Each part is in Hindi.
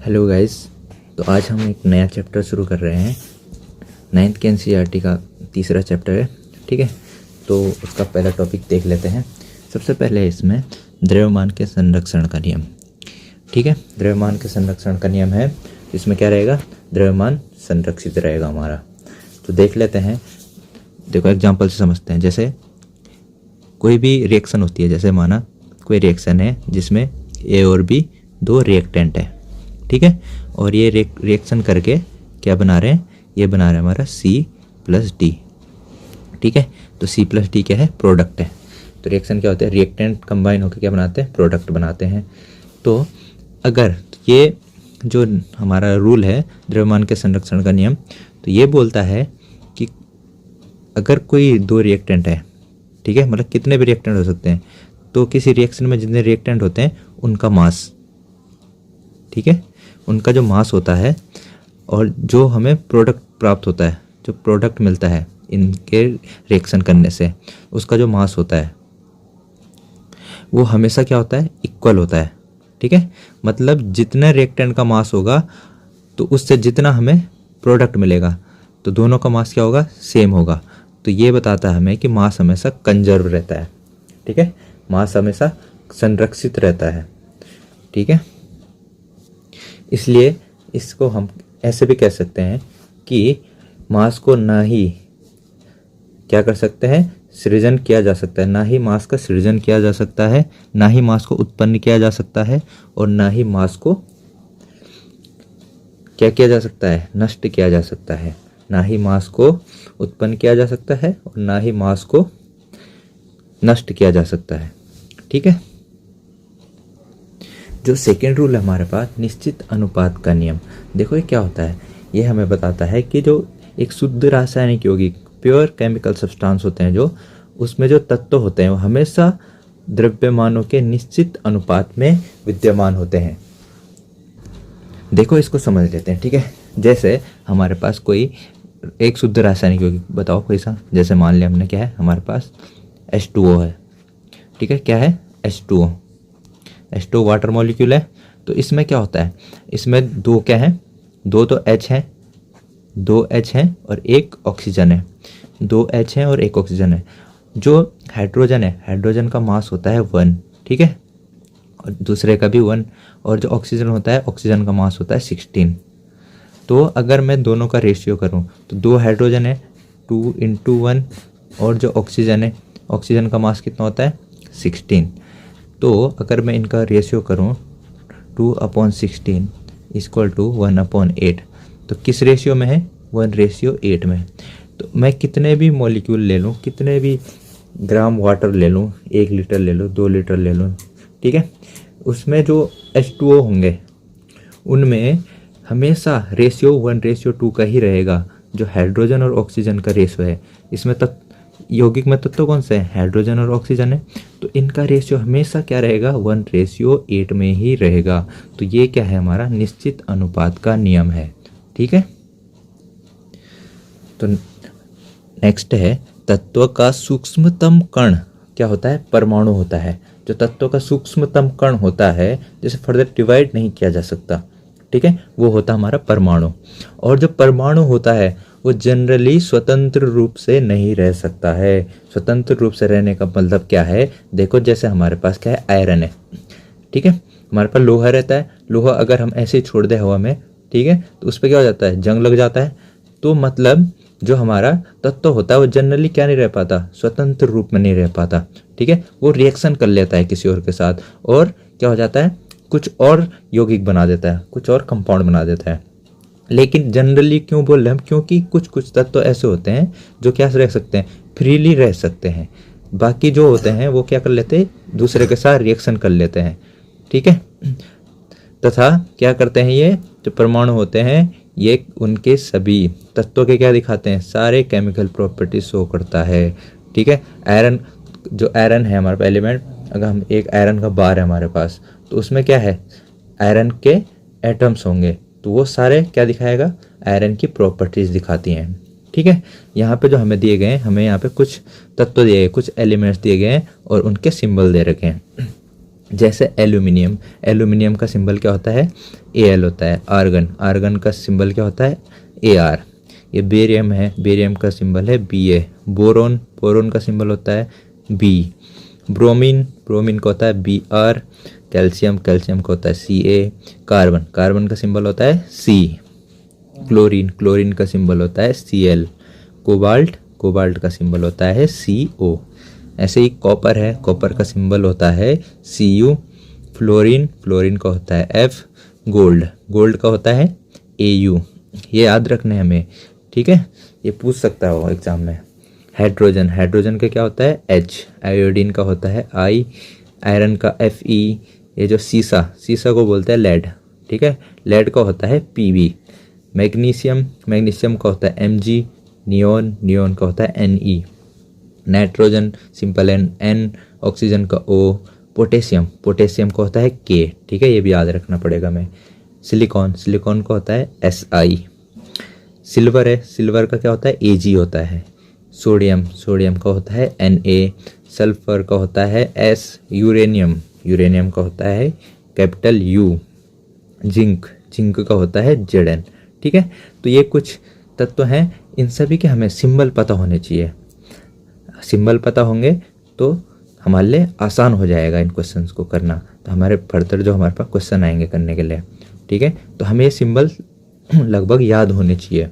Hello guys. तो आज हम एक नया चैप्टर शुरू कर रहे हैं। 9th के एनसीईआरटी का तीसरा चैप्टर है। ठीक है, तो उसका पहला टॉपिक देख लेते हैं। सबसे पहले इसमें द्रव्यमान के संरक्षण का नियम। ठीक है, द्रव्यमान के संरक्षण का नियम है, इसमें क्या रहेगा, द्रव्यमान संरक्षित रहेगा हमारा। तो देख लेते हैं, देखो एग्जाम्पल से समझते हैं। जैसे कोई भी रिएक्शन होती है, जैसे माना कोई रिएक्शन है जिसमें ए और बी दो रिएक्टेंट है। ठीक है, और ये रिएक्शन करके क्या बना रहे हैं, ये बना रहे हैं हमारा C+D। ठीक है, तो C+D क्या है, प्रोडक्ट है। तो रिएक्शन क्या होता है, रिएक्टेंट कंबाइन होकर क्या बनाते हैं, प्रोडक्ट बनाते हैं। तो अगर ये जो हमारा रूल है द्रव्यमान के संरक्षण का नियम, तो ये बोलता है कि अगर कोई दो रिएक्टेंट है, ठीक है, मतलब कितने भी रिएक्टेंट हो सकते हैं, तो किसी रिएक्शन में जितने रिएक्टेंट होते हैं उनका मास, ठीक है, उनका जो मास होता है और जो हमें प्रोडक्ट प्राप्त होता है, जो प्रोडक्ट मिलता है इनके रिएक्शन करने से, उसका जो मास होता है वो हमेशा क्या होता है, इक्वल होता है। ठीक है, मतलब जितना रिएक्टेंट का मास होगा तो उससे जितना हमें प्रोडक्ट मिलेगा तो दोनों का मास क्या होगा, सेम होगा। तो ये बताता है हमें कि मास हमेशा कंजर्व रहता है। ठीक है, मास हमेशा संरक्षित रहता है। ठीक है, इसलिए इसको हम ऐसे भी कह सकते हैं कि मास को ना ही क्या कर सकते हैं, सृजन किया जा सकता है, ना ही मास का सृजन किया जा सकता है, ना ही मास को उत्पन्न किया जा सकता है, और ना ही मास को क्या किया जा सकता है, नष्ट किया जा सकता है। ना ही मास को उत्पन्न किया जा सकता है और ना ही मास को नष्ट किया जा सकता है। ठीक है, जो सेकेंड रूल है हमारे पास, निश्चित अनुपात का नियम। देखो ये क्या होता है, ये हमें बताता है कि जो एक शुद्ध रासायनिक यौगिक, प्योर केमिकल सब्सटेंस होते हैं, जो उसमें जो तत्व होते हैं वो हमेशा द्रव्यमानों के निश्चित अनुपात में विद्यमान होते हैं। देखो इसको समझ लेते हैं। ठीक है, जैसे हमारे पास कोई एक शुद्ध रासायनिक यौगिक बताओ कोई सा, जैसे मान लिया हमने क्या है, हमारे पास H2O है। ठीक है, क्या है, H2O वाटर मॉलिक्यूल है। तो इसमें क्या होता है, इसमें दो क्या है, दो तो H हैं, दो H हैं और एक ऑक्सीजन है, दो H हैं और एक ऑक्सीजन है। जो हाइड्रोजन है, हाइड्रोजन का मास होता है 1, ठीक है, और दूसरे का भी 1, और जो ऑक्सीजन होता है, ऑक्सीजन का मास होता है 16। तो अगर मैं दोनों का रेशियो करूं तो दो हाइड्रोजन है 2 × 1, और जो ऑक्सीजन है, ऑक्सीजन का मास कितना होता है 16। तो अगर मैं इनका रेशियो करूं 2/16 = 1/8, तो किस रेशियो में है, 1:8 में। तो मैं कितने भी मॉलिक्यूल ले लूँ, कितने भी ग्राम वाटर ले लूँ, 1 लीटर ले लूँ, 2 लीटर ले लूँ, ठीक है, उसमें जो H2O होंगे उनमें हमेशा रेशियो 1:2 का ही रहेगा। जो हाइड्रोजन और ऑक्सीजन का रेशियो है, इसमें यौगिक में तत्व कौन से हैं, हाइड्रोजन और ऑक्सीजन है, तो इनका रेशियो हमेशा क्या रहेगा, 1:8 में ही रहेगा। तो ये क्या है, हमारा निश्चित अनुपात का नियम है। ठीक है, तो नेक्स्ट है, तत्व का सूक्ष्मतम कण क्या होता है, परमाणु होता है। जो तत्व का सूक्ष्मतम कण होता है, जिसे फर्दर डिवाइड नहीं किया जा सकता, ठीक है, वो होता है हमारा परमाणु। और जो परमाणु होता है वो जनरली स्वतंत्र रूप से नहीं रह सकता है। स्वतंत्र रूप से रहने का मतलब क्या है, देखो जैसे हमारे पास क्या है, आयरन है, ठीक है, हमारे पास लोहा रहता है। लोहा अगर हम ऐसे ही छोड़ दें हवा में, ठीक है, तो उस पर क्या हो जाता है, जंग लग जाता है। तो मतलब जो हमारा तत्व होता है वो जनरली क्या नहीं रह पाता, स्वतंत्र रूप में नहीं रह पाता। ठीक है, वो रिएक्शन कर लेता है किसी और के साथ, और क्या हो जाता है, कुछ और यौगिक बना देता है, कुछ और कंपाउंड बना देता है। लेकिन जनरली क्यों बोल रहे हैं हम, क्योंकि कुछ कुछ तत्व ऐसे होते हैं जो क्या रह सकते हैं, फ्रीली रह सकते हैं। बाकी जो होते हैं वो क्या कर लेते हैं, दूसरे के साथ रिएक्शन कर लेते हैं। ठीक है, तथा क्या करते हैं, ये जो परमाणु होते हैं ये उनके सभी तत्वों के क्या दिखाते हैं, सारे केमिकल प्रॉपर्टी शो करता है। ठीक है, आयरन, जो आयरन है हमारे एलिमेंट, अगर हम एक आयरन का बार है हमारे पास, तो उसमें क्या है, आयरन के एटम्स होंगे, तो वो सारे क्या दिखाएगा, आयरन की प्रॉपर्टीज दिखाती हैं। ठीक है, यहाँ पे जो हमें दिए गए हैं, हमें यहाँ पे कुछ तत्व दिए गए, कुछ एलिमेंट्स दिए गए हैं और उनके सिंबल दे रखे हैं। जैसे एल्यूमिनियम, एल्यूमिनियम का सिंबल क्या होता है, Al होता है। आर्गन, आर्गन का सिंबल क्या होता है, Ar। ये बेरियम है, बेरियम का सिंबल है Ba। बोरोन, बोरोन का सिंबल होता है B। ब्रोमीन, ब्रोमीन का होता है Br। कैल्शियम, कैल्शियम का होता है Ca। कार्बन, कार्बन का सिंबल होता है C। क्लोरीन, क्लोरीन का सिंबल होता है Cl। कोबाल्ट, कोबाल्ट का सिंबल होता है Co। ऐसे ही कॉपर है, कॉपर का सिंबल होता है Cu। फ्लोरीन, फ्लोरीन का होता है F। गोल्ड, गोल्ड का होता है Au। ये याद रखने हैं हमें, ठीक है, ये पूछ सकता है वो एग्जाम में। हाइड्रोजन, हाइड्रोजन का क्या होता है H। आयोडीन का होता है I। आयरन का Fe। ये जो सीसा, सीसा को बोलते हैं लेड, ठीक है, लेड का होता है Pb। मैग्नीशियम, मैग्नीशियम का होता है Mg। नियोन, नियोन का होता है Ne। Nitrogen simple N। Oxygen का O। पोटेशियम, पोटेशियम का होता है K, ठीक है, ये भी याद रखना पड़ेगा मैं। सिलिकॉन, सिलिकॉन का होता है Si। सिल्वर है, सिल्वर का क्या होता है Ag होता है। सोडियम, सोडियम का होता है Na। सल्फर का होता है S। यूरेनियम, यूरेनियम का होता है कैपिटल U। जिंक, जिंक का होता है Zn, ठीक है। तो ये कुछ तत्व हैं, इन सभी के हमें सिंबल पता होने चाहिए। सिंबल पता होंगे तो हमारे लिए आसान हो जाएगा इन क्वेश्चंस को करना, तो हमारे फर्दर जो हमारे पास क्वेश्चन आएंगे करने के लिए, ठीक है। तो हमें ये सिंबल लगभग याद होने चाहिए।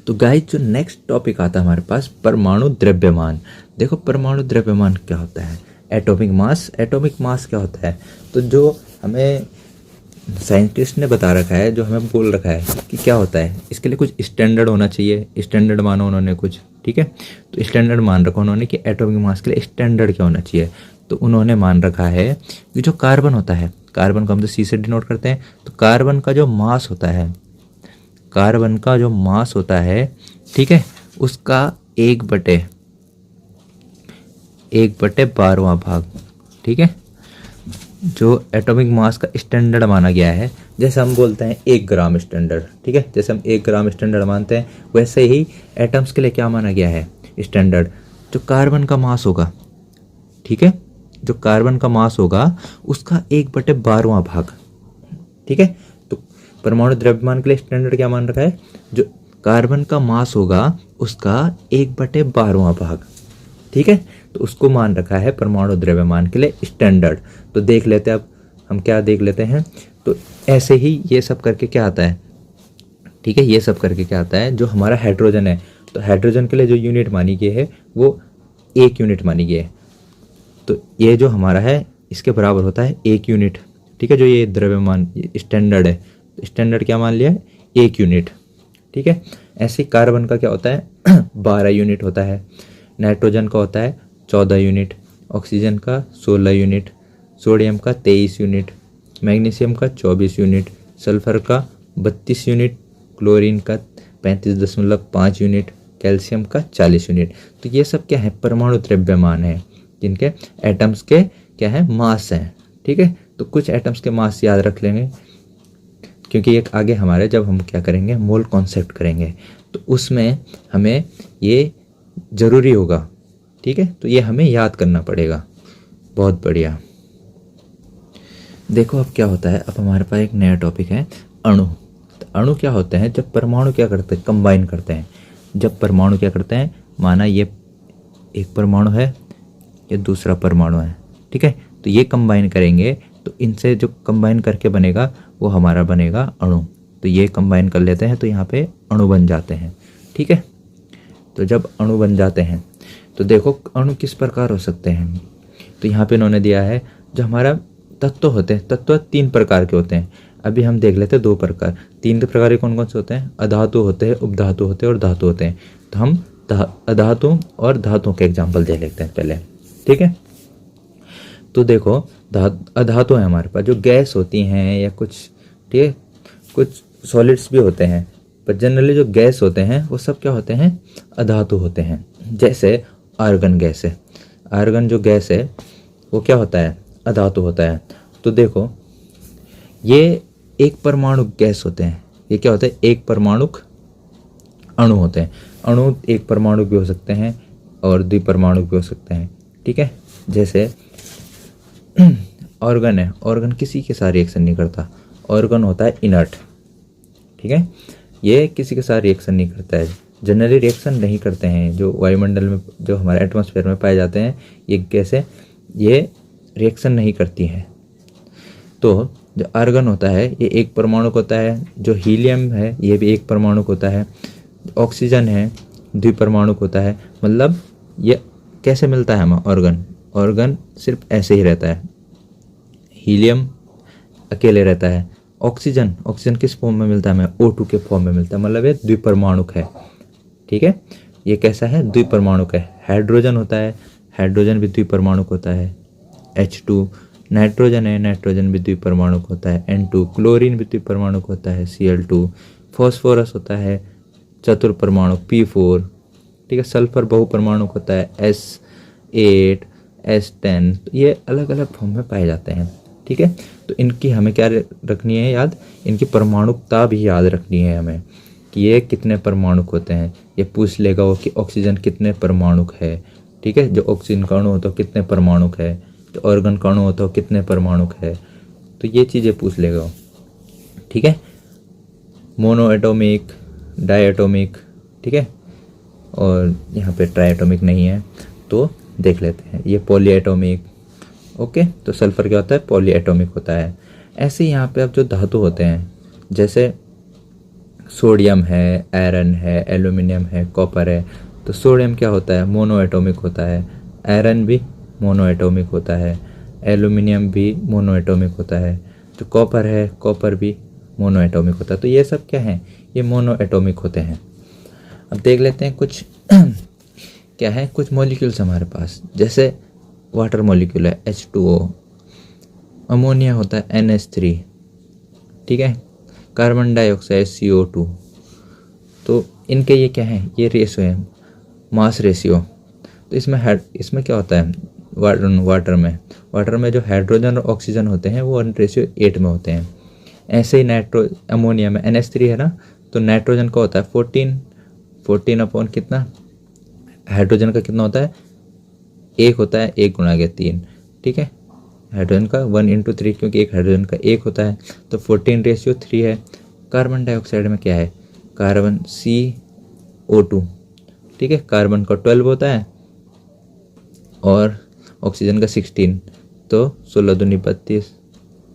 तो गाइस जो नेक्स्ट टॉपिक आता है हमारे पास, परमाणु द्रव्यमान। देखो परमाणु द्रव्यमान क्या होता है, एटॉमिक मास, एटॉमिक मास क्या होता है, तो जो हमें साइंटिस्ट ने बता रखा है, जो हमें बोल रखा है कि क्या होता है, इसके लिए कुछ स्टैंडर्ड होना चाहिए, स्टैंडर्ड मानो उन्होंने कुछ, ठीक है। तो स्टैंडर्ड मान रखा उन्होंने कि एटॉमिक मास के लिए स्टैंडर्ड क्या होना चाहिए, तो उन्होंने मान रखा है कि जो कार्बन होता है, कार्बन को हम तो C से डिनोट करते हैं, तो कार्बन का जो मास होता है, कार्बन का जो मास होता है, ठीक है, उसका 1/12वां भाग, ठीक है, जो एटॉमिक मास का स्टैंडर्ड माना गया है। जैसे हम बोलते हैं 1 ग्राम स्टैंडर्ड, ठीक है, जैसे हम 1 ग्राम स्टैंडर्ड मानते हैं, वैसे ही एटम्स के लिए क्या माना गया है स्टैंडर्ड, जो कार्बन का मास होगा, ठीक है, जो कार्बन का मास होगा उसका 1/12वां भाग, ठीक है। तो परमाणु द्रव्यमान के लिए स्टैंडर्ड क्या मान रखा है, जो कार्बन का मास होगा उसका 1/12वां भाग, ठीक है, तो उसको मान रखा है परमाणु द्रव्यमान के लिए स्टैंडर्ड। तो देख लेते हैं, अब हम क्या देख लेते हैं, तो ऐसे ही ये सब करके क्या आता है, ठीक है, ये सब करके क्या आता है, जो हमारा हाइड्रोजन है, तो हाइड्रोजन के लिए जो यूनिट मानी गई है वो 1 यूनिट मानी गई है, तो ये जो हमारा है इसके बराबर होता है 1 यूनिट, ठीक है। जो ये द्रव्यमान स्टैंडर्ड है, तो स्टैंडर्ड क्या मान लिया है 1 यूनिट, ठीक है। ऐसे कार्बन का क्या होता है 12 यूनिट होता है, नाइट्रोजन का होता है 14 यूनिट, ऑक्सीजन का 16 यूनिट, सोडियम का 23 यूनिट, मैग्नीशियम का 24 यूनिट, सल्फर का 32 यूनिट, क्लोरीन का 35.5 यूनिट, कैल्शियम का 40 यूनिट। तो ये सब क्या है, परमाणु द्रव्यमान है, जिनके एटम्स के क्या है मास हैं, ठीक है। तो कुछ एटम्स के मास याद रख लेंगे, क्योंकि एक आगे हमारे जब हम क्या करेंगे मोल कॉन्सेप्ट करेंगे, तो उसमें हमें ये ज़रूरी होगा, ठीक है, तो ये हमें याद करना पड़ेगा। बहुत बढ़िया। देखो अब क्या होता है, अब हमारे पास एक नया टॉपिक है अणु। तो अणु क्या होते हैं, जब परमाणु क्या करते हैं, कंबाइन करते हैं। जब परमाणु क्या करते हैं, माना ये एक परमाणु है, ये दूसरा परमाणु है, ठीक है, तो ये कंबाइन करेंगे, तो इनसे जो कंबाइन करके बनेगा वो हमारा बनेगा अणु। तो ये कंबाइन कर लेते हैं, तो यहाँ पे अणु बन जाते हैं, ठीक है। तो जब अणु बन जाते हैं, तो देखो अणु किस प्रकार हो सकते हैं, तो यहाँ पे इन्होंने दिया है, जो हमारा तत्व होते हैं, तत्व 3 प्रकार के होते हैं। अभी हम देख लेते हैं 2 प्रकार, 3 प्रकार के कौन कौन से होते हैं, अधातु होते हैं, उपधातु होते हैं और धातु होते हैं। तो हम अधातु और धातुओं के एग्जाम्पल दे लेते हैं पहले, ठीक है। तो देखो अधातु है हमारे पास, जो गैस होती हैं या कुछ, ठीक है, कुछ सॉलिड्स भी होते हैं, पर जनरली जो गैस होते हैं वो सब क्या होते हैं, अधातु होते हैं। जैसे आर्गन गैस है, आर्गन जो गैस है वो क्या होता है, अधातु होता है। तो देखो ये एक परमाणु गैस होते हैं, ये क्या होते हैं, एक परमाणुक अणु होते हैं। अणु एक परमाणु भी हो सकते हैं और द्विपरमाणु भी हो सकते हैं, ठीक है। जैसे ऑर्गन है, ऑर्गन किसी के साथ रिएक्शन नहीं करता, ऑर्गन होता है इनर्ट, ठीक है, ये किसी के साथ रिएक्शन नहीं करता है, जनरली रिएक्शन नहीं करते हैं। जो वायुमंडल में, जो हमारे एटमॉस्फेयर में पाए जाते हैं ये गैसें, ये रिएक्शन नहीं करती हैं। तो जो आर्गन होता है ये एक परमाणु होता है, जो हीलियम है ये भी एक परमाणु होता है, ऑक्सीजन है द्विपरमाणु होता है। मतलब ये कैसे मिलता है हमें ऑर्गन? ऑर्गन सिर्फ ऐसे ही रहता है, हीलियम अकेले रहता है, ऑक्सीजन, ऑक्सीजन किस फॉर्म में मिलता है हमें? O2 के फॉर्म में मिलता है, मतलब ये द्विपरमाणुक है, ठीक है। ये कैसा है? द्विपरमाणुक है। हाइड्रोजन होता है, हाइड्रोजन भी द्विपरमाणुक होता है, H2। नाइट्रोजन है, नाइट्रोजन भी द्विपरमाणुक होता है, N2। क्लोरीन भी द्विपरमाणुक होता है, Cl2। फॉस्फोरस होता है चतुर्परमाणुक, P4, ठीक है। सल्फर बहुपरमाणुक होता है, S8, S10। तो ये अलग अलग फॉर्म में पाए जाते हैं, ठीक है। तो इनकी हमें क्या रखनी है याद? इनकी परमाणुकता भी याद रखनी है हमें कि ये कितने परमाणुक होते हैं। ये पूछ लेगा वो कि ऑक्सीजन कितने परमाणुक है, ठीक है। जो ऑक्सीजन का अणु होता है कितने परमाणुक है, जो ऑर्गन का अणु होता है कितने परमाणुक है, तो ये चीज़ें पूछ लेगा वो, ठीक है। मोनो एटॉमिक, डाई एटॉमिक, ठीक है, और यहाँ पे ट्राई एटॉमिक नहीं है तो देख लेते हैं। ये पॉली एटॉमिक, ओके। तो सल्फर क्या होता है? पॉली एटॉमिक होता है। ऐसे ही यहाँ पे अब जो धातु होते हैं, जैसे सोडियम है, आयरन है, एल्यूमिनियम है, कॉपर है। तो सोडियम क्या होता है? मोनो एटॉमिक होता है, आयरन भी मोनो एटॉमिक होता है, एल्यूमिनियम भी मोनो एटॉमिक होता है, जो कॉपर है, कॉपर भी मोनो एटॉमिक होता है। तो ये सब क्या है? ये मोनो एटॉमिक होते हैं। अब देख लेते हैं कुछ क्या है, कुछ मॉलिक्यूल्स हमारे पास, जैसे वाटर मॉलिक्यूल है H2O, अमोनिया होता है NH3, ठीक है, कार्बन डाइऑक्साइड CO2। तो इनके ये क्या है? ये रेशियो है, मास रेशियो। तो इसमें क्या होता है? वाटर में जो हाइड्रोजन और ऑक्सीजन होते हैं वो 1:8 में होते हैं। ऐसे ही अमोनिया में NH3 है ना, तो नाइट्रोजन का होता है 14 अपॉन कितना? हाइड्रोजन का कितना होता है? 1 होता है, 1 गुणा 3, ठीक है। हाइड्रोजन का 1:3, क्योंकि एक हाइड्रोजन का 1 होता है, तो 14:3 है। कार्बन डाइऑक्साइड में क्या है? कार्बन CO2, ठीक है, कार्बन का 12 होता है और ऑक्सीजन का 16, तो 16 दूनी 32।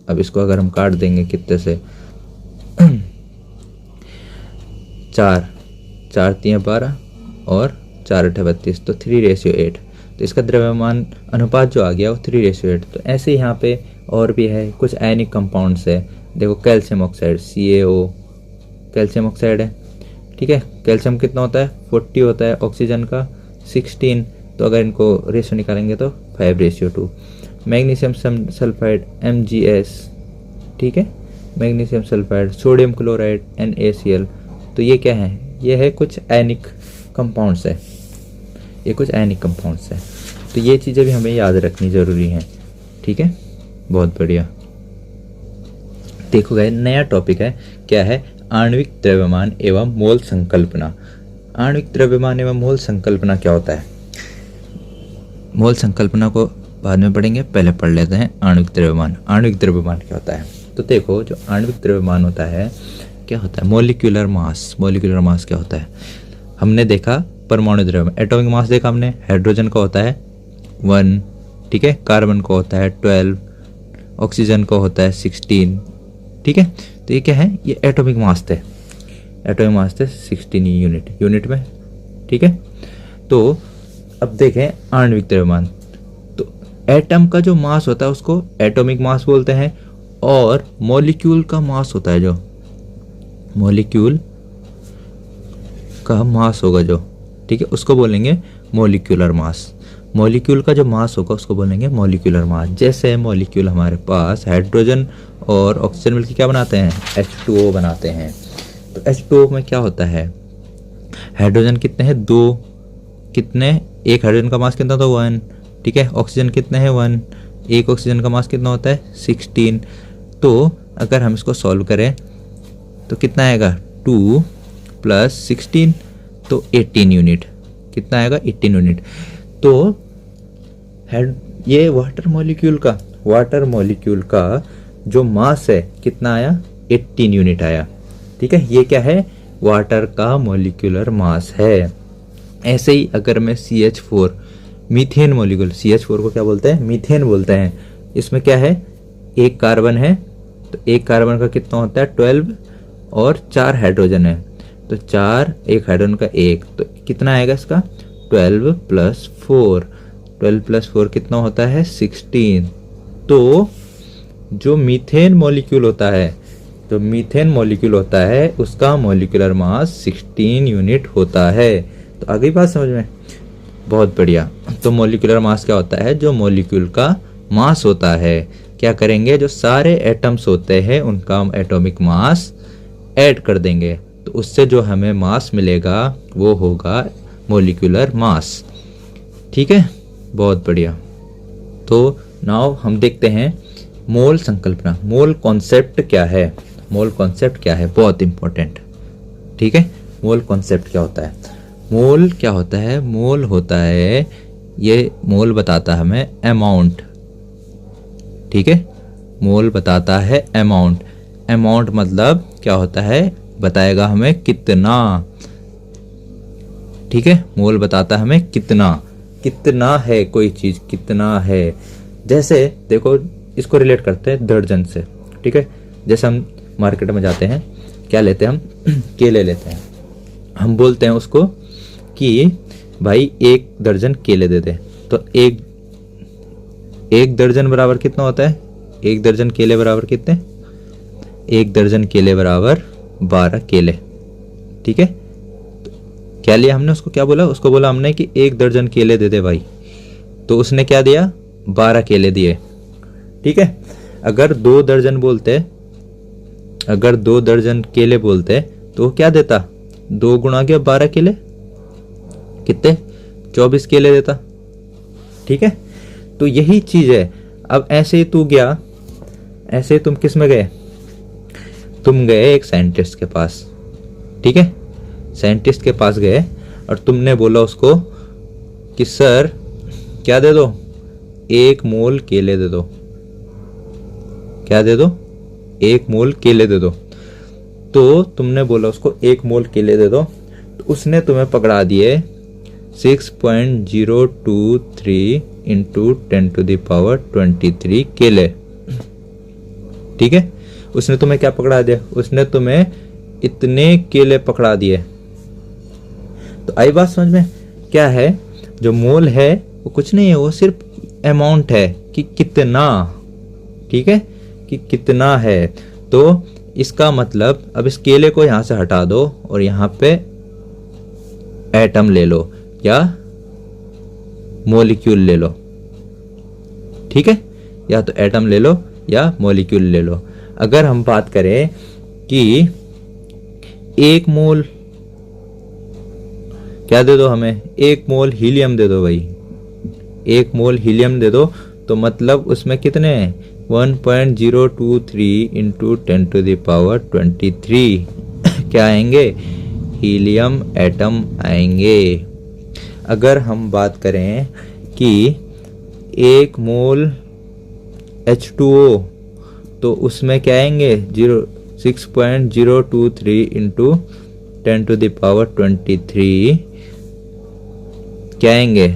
अब इसको अगर हम काट देंगे कितने से? 4 3 12 और 4 8 32, तो 3:8। तो इसका द्रव्यमान अनुपात जो आ गया वो 3:8। तो ऐसे ही यहाँ पे और भी है, कुछ आयनिक कंपाउंड्स है। देखो calcium oxide CaO, calcium oxide है, ठीक है। कैल्शियम कितना होता है? 40 होता है, ऑक्सीजन का 16। तो अगर इनको रेशियो निकालेंगे तो 5:2। मैग्नीशियम सल्फाइड MgS, ठीक है, magnesium sulphide, sodium chloride NaCl। तो ये क्या है? ये है कुछ आयनिक कंपाउंड्स है, ये कुछ आयनिक कंपाउंड्स है। तो ये चीज़ें भी हमें याद रखनी ज़रूरी हैं, ठीक है। बहुत बढ़िया। देखो गाइस, नया टॉपिक है, क्या है? आणविक द्रव्यमान एवं मोल संकल्पना। आणविक द्रव्यमान एवं मोल संकल्पना क्या होता है? मोल संकल्पना को बाद में पढ़ेंगे, पहले पढ़ लेते हैं आणविक द्रव्यमान। आणविक द्रव्यमान क्या होता है? तो देखो, जो आणविक द्रव्यमान होता है क्या होता है? Molecular mass. मोलिकुलर मास क्या होता है? हमने देखा परमाणु द्रव्यमान, एटॉमिक मास देखा हमने, हाइड्रोजन का होता है 1, ठीक है, कार्बन का होता है 12, ऑक्सीजन का होता है 16, ठीक है। तो ये क्या है? ये एटॉमिक मास थे, एटॉमिक मास थे 16 यूनिट में, ठीक है। तो अब देखें आणविक द्रव्यमान। तो एटम का जो मास होता है उसको एटॉमिक मास बोलते हैं, और मॉलिक्यूल का मास होता है, जो मॉलिक्यूल का मास होगा जो, ठीक है, उसको बोलेंगे मॉलिक्यूलर मास। मॉलिक्यूल का जो मास होगा उसको बोलेंगे मॉलिक्यूलर मास। जैसे मॉलिक्यूल हमारे पास हाइड्रोजन और ऑक्सीजन मिलकर क्या बनाते हैं? H2O बनाते हैं। तो H2O में क्या होता है? हाइड्रोजन कितने हैं? 2, कितने? एक हाइड्रोजन का मास कितना होता है? 1, ठीक है। ऑक्सीजन कितने हैं? 1, एक ऑक्सीजन का मास कितना होता है? 16। तो अगर हम इसको सॉल्व करें तो कितना आएगा? 2 + 16, तो 18 यूनिट। कितना आएगा? 18 यूनिट। तो ये वाटर मॉलिक्यूल का वाटर मॉलिक्यूल का जो मास है कितना आया, 18 यूनिट आया। ठीक है, ये क्या है, वाटर का मॉलिक्यूलर मास है। ऐसे ही अगर मैं CH4 मीथेन मॉलिक्यूल, CH4 को क्या बोलते हैं, मीथेन बोलते हैं। इसमें क्या है, एक कार्बन है, तो एक कार्बन का कितना होता है 12 और 4 हाइड्रोजन है, तो 4 एक हाइड्रोजन का एक, तो कितना आएगा इसका 12 + 4, 12 + 4 कितना होता है 16। तो जो मीथेन मॉलिक्यूल होता है, जो मीथेन मॉलिक्यूल होता है उसका मॉलिक्यूलर मास 16 यूनिट होता है। तो आ गई बात समझ में, बहुत बढ़िया। तो मॉलिक्यूलर मास क्या होता है, जो मॉलिक्यूल का मास होता है। क्या करेंगे, जो सारे एटम्स होते हैं उनका एटॉमिक मास ऐड कर देंगे, तो उससे जो हमें मास मिलेगा वो होगा मॉलिक्यूलर मास। ठीक है, बहुत बढ़िया। तो नाउ हम देखते हैं मोल संकल्पना, मोल कॉन्सेप्ट क्या है। मोल कॉन्सेप्ट क्या है, बहुत इंपॉर्टेंट। ठीक है, मोल कॉन्सेप्ट क्या होता है, मोल क्या होता है, मोल होता है, ये मोल बताता है हमें अमाउंट। ठीक है, मोल बताता है अमाउंट। अमाउंट मतलब क्या होता है, बताएगा हमें कितना। ठीक है, मोल बताता है हमें कितना, कितना है कोई चीज, कितना है। जैसे देखो, इसको रिलेट करते हैं दर्जन से। ठीक है, जैसे हम मार्केट में जाते हैं, क्या लेते हैं हम, केले लेते हैं। हम बोलते हैं उसको कि भाई 1 दर्जन केले दे दे, तो एक दर्जन बराबर कितना होता है, 1 दर्जन केले बराबर कितने, 1 दर्जन केले बराबर 12 केले। ठीक है, तो क्या लिया हमने, उसको क्या बोला, उसको बोला हमने कि 1 दर्जन केले दे दे भाई, तो उसने क्या दिया 12 केले दिए। ठीक है, अगर 2 दर्जन बोलते, अगर 2 दर्जन केले बोलते तो क्या देता, 2 गुणा के 12 केले कितने, 24 केले देता। ठीक है, तो यही चीज है। अब ऐसे ही तू गया, ऐसे तुम किस में गए, तुम गए एक साइंटिस्ट के पास। ठीक है, साइंटिस्ट के पास गए और तुमने बोला उसको कि सर क्या दे दो, 1 मोल केले दे दो। क्या दे दो, 1 मोल केले दे दो। तो तुमने बोला उसको 1 मोल केले दे दो, तो उसने तुम्हें पकड़ा दिए 6.023 × 10⁻23 केले। ठीक है, उसने तुम्हें क्या पकड़ा दिया, उसने तुम्हें इतने केले पकड़ा दिए। तो आई बात समझ में, क्या है, जो मोल है वो कुछ नहीं है, वो सिर्फ अमाउंट है कि कितना। ठीक है, कि कितना है। तो इसका मतलब, अब इस केले को यहां से हटा दो और यहां पे एटम ले लो या मॉलिक्यूल ले लो। ठीक है, या तो एटम ले लो या मॉलिक्यूल ले लो। अगर हम बात करें कि 1 मोल क्या दे दो हमें, 1 मोल हीलियम दे दो भाई, 1 मोल हीलियम दे दो, तो मतलब उसमें कितने हैं 1.023 × 10⁻23 क्या आएंगे, हीलियम एटम आएंगे। अगर हम बात करें कि 1 मोल H2O, तो उसमें क्या आएंगे 6.023 × 10⁻23 क्या आएंगे,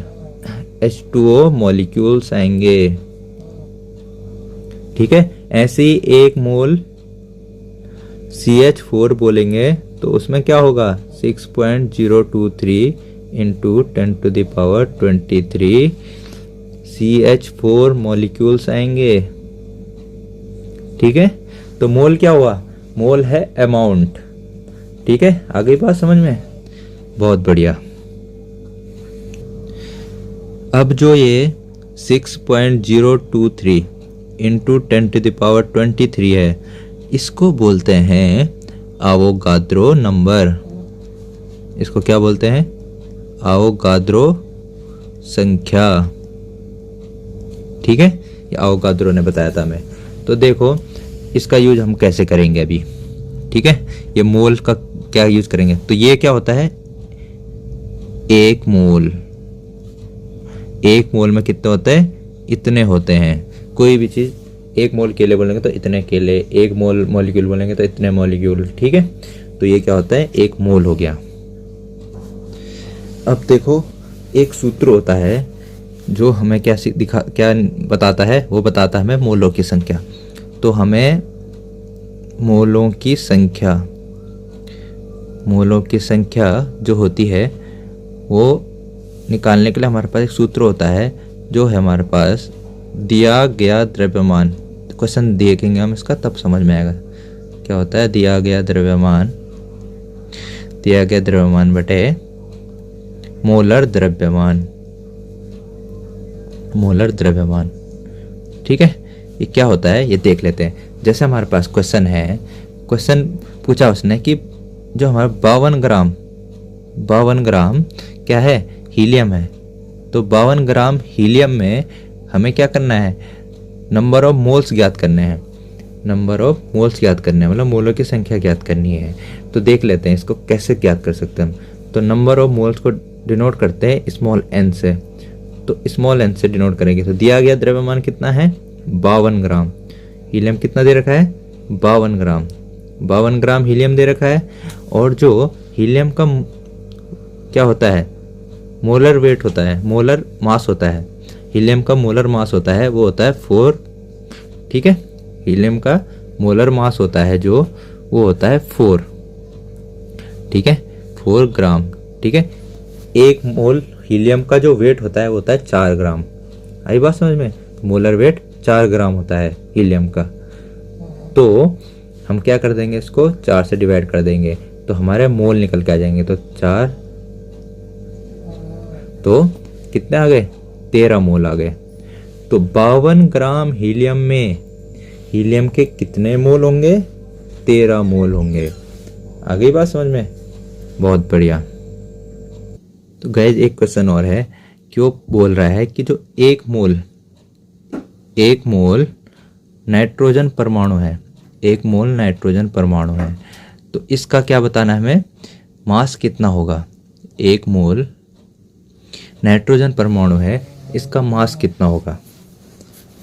H2O मॉलिक्यूल्स आएंगे। ठीक है, ऐसे ही 1 मोल CH4 बोलेंगे तो उसमें क्या होगा 6.023 × 10⁻23 CH4 मॉलिक्यूल्स आएंगे। ठीक है, तो मोल क्या हुआ, मोल है अमाउंट। ठीक है, आ गई बात समझ में, बहुत बढ़िया। अब जो ये 6.023 × 10⁻23 है, इसको बोलते हैं आवोगाद्रो नंबर। इसको क्या बोलते हैं, आवोगाद्रो संख्या। ठीक है, ये आवोगाद्रो ने बताया था हमें। तो देखो इसका यूज हम कैसे करेंगे अभी। ठीक है, ये मोल का क्या यूज करेंगे, तो ये क्या होता है 1 मोल, 1 मोल में कितने होते हैं, इतने होते हैं। कोई भी चीज़, 1 मोल केले बोलेंगे तो इतने केले, 1 मोल मॉलिक्यूल बोलेंगे तो इतने मॉलिक्यूल, ठीक है। तो ये क्या होता है, 1 मोल हो गया। अब देखो एक सूत्र होता है जो हमें क्या बताता है, वो बताता है हमें मोलों की संख्या। तो हमें मोलों की संख्या जो होती है वो निकालने के लिए हमारे पास एक सूत्र होता है, जो है हमारे पास दिया गया द्रव्यमान। क्वेश्चन देखेंगे हम इसका तब समझ में आएगा क्या होता है। दिया गया द्रव्यमान बटे मोलर द्रव्यमान, ठीक है। ये क्या होता है ये देख लेते हैं। जैसे हमारे पास क्वेश्चन पूछा उसने कि जो हमारा 52 ग्राम क्या है, हीलियम है। तो 52 ग्राम हीलियम में हमें क्या करना है, नंबर ऑफ मोल्स ज्ञात करने हैं, मतलब मोलों की संख्या ज्ञात करनी है। तो देख लेते हैं इसको कैसे ज्ञात कर सकते हैं हम। तो नंबर ऑफ मोल्स को डिनोट करते हैं स्मॉल n से। तो स्मॉल n से डिनोट करेंगे। तो दिया गया द्रव्यमान कितना है, 52 ग्राम। हीलियम कितना दे रखा है, 52 ग्राम हीलियम दे रखा है। और जो हीलियम का क्या होता है, मोलर वेट होता है, मोलर मास होता है। हीलियम का मोलर मास होता है वो होता है 4, ठीक है। हीलियम का मोलर मास होता है जो वो होता है 4, ठीक है, 4 ग्राम, ठीक है। 1 मोल हीलियम का जो वेट होता है वो होता है 4 ग्राम। आई बात समझ में। मोलर वेट 4 ग्राम होता है हीलियम का। तो हम क्या कर देंगे, इसको 4 से डिवाइड कर देंगे तो हमारे मोल निकल के आ जाएंगे। तो 4, तो कितने आ गए, 13 मोल आ गए। तो 52 ग्राम हीलियम में हीलियम के कितने मोल होंगे, 13 मोल होंगे। आ गई बात समझ में, बहुत बढ़िया। तो गाइस एक क्वेश्चन और है कि वो बोल रहा है कि जो 1 मोल नाइट्रोजन परमाणु है, 1 मोल नाइट्रोजन परमाणु है, तो इसका क्या बताना है हमें, मास कितना होगा। 1 मोल नाइट्रोजन परमाणु है, इसका मास कितना होगा।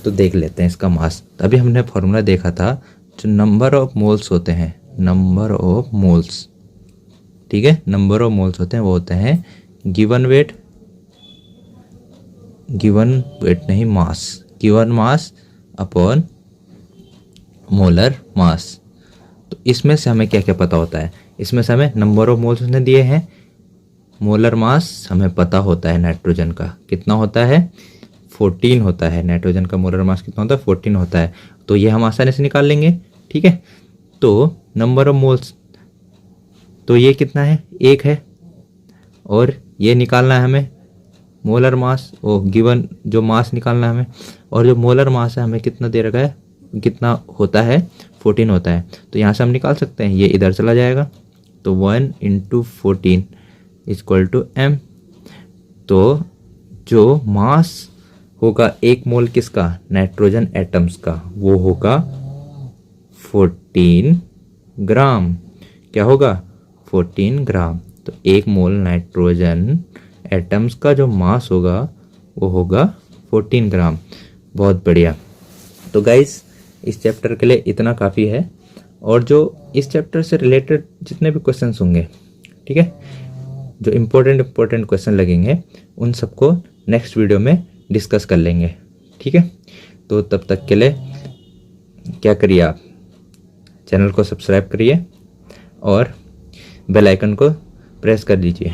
तो देख लेते हैं इसका मास। अभी हमने फॉर्मूला देखा था, जो नंबर ऑफ मोल्स होते हैं, नंबर ऑफ मोल्स, ठीक है, नंबर ऑफ मोल्स होते हैं वो होते हैं गिवन वेट नहीं, given mass upon molar mass. तो इसमें से हमें क्या क्या पता होता है, इसमें से हमें नंबर ऑफ मोल्स उसने दिए हैं, मोलर मास हमें पता होता है नाइट्रोजन का कितना होता है, 14 होता है। नाइट्रोजन का मोलर मास कितना होता है, 14 होता है। तो ये हम आसानी से निकाल लेंगे, ठीक है। तो नंबर ऑफ मोल्स, तो ये कितना है, 1 है। और ये निकालना है हमें मोलर मास, वो गिवन जो मास निकालना है हमें। और जो मोलर मास है हमें कितना दे रखा है, कितना होता है, 14 होता है। तो यहाँ से हम निकाल सकते हैं, ये इधर चला जाएगा। तो 1 × 14 = m। तो जो मास होगा 1 मोल किसका, नाइट्रोजन एटम्स का, वो होगा 14 ग्राम। क्या होगा, 14 ग्राम। तो 1 मोल नाइट्रोजन एटम्स का जो मास होगा वो होगा 14 ग्राम। बहुत बढ़िया। तो गाइस इस चैप्टर के लिए इतना काफ़ी है। और जो इस चैप्टर से रिलेटेड जितने भी क्वेश्चंस होंगे, ठीक है, जो इम्पोर्टेंट क्वेश्चन लगेंगे उन सबको नेक्स्ट वीडियो में डिस्कस कर लेंगे, ठीक है। तो तब तक के लिए क्या करिए, आप चैनल को सब्सक्राइब करिए और बेल आइकन को प्रेस कर दीजिए,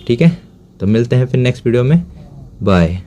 ठीक है। तो मिलते हैं फिर नेक्स्ट वीडियो में, बाय।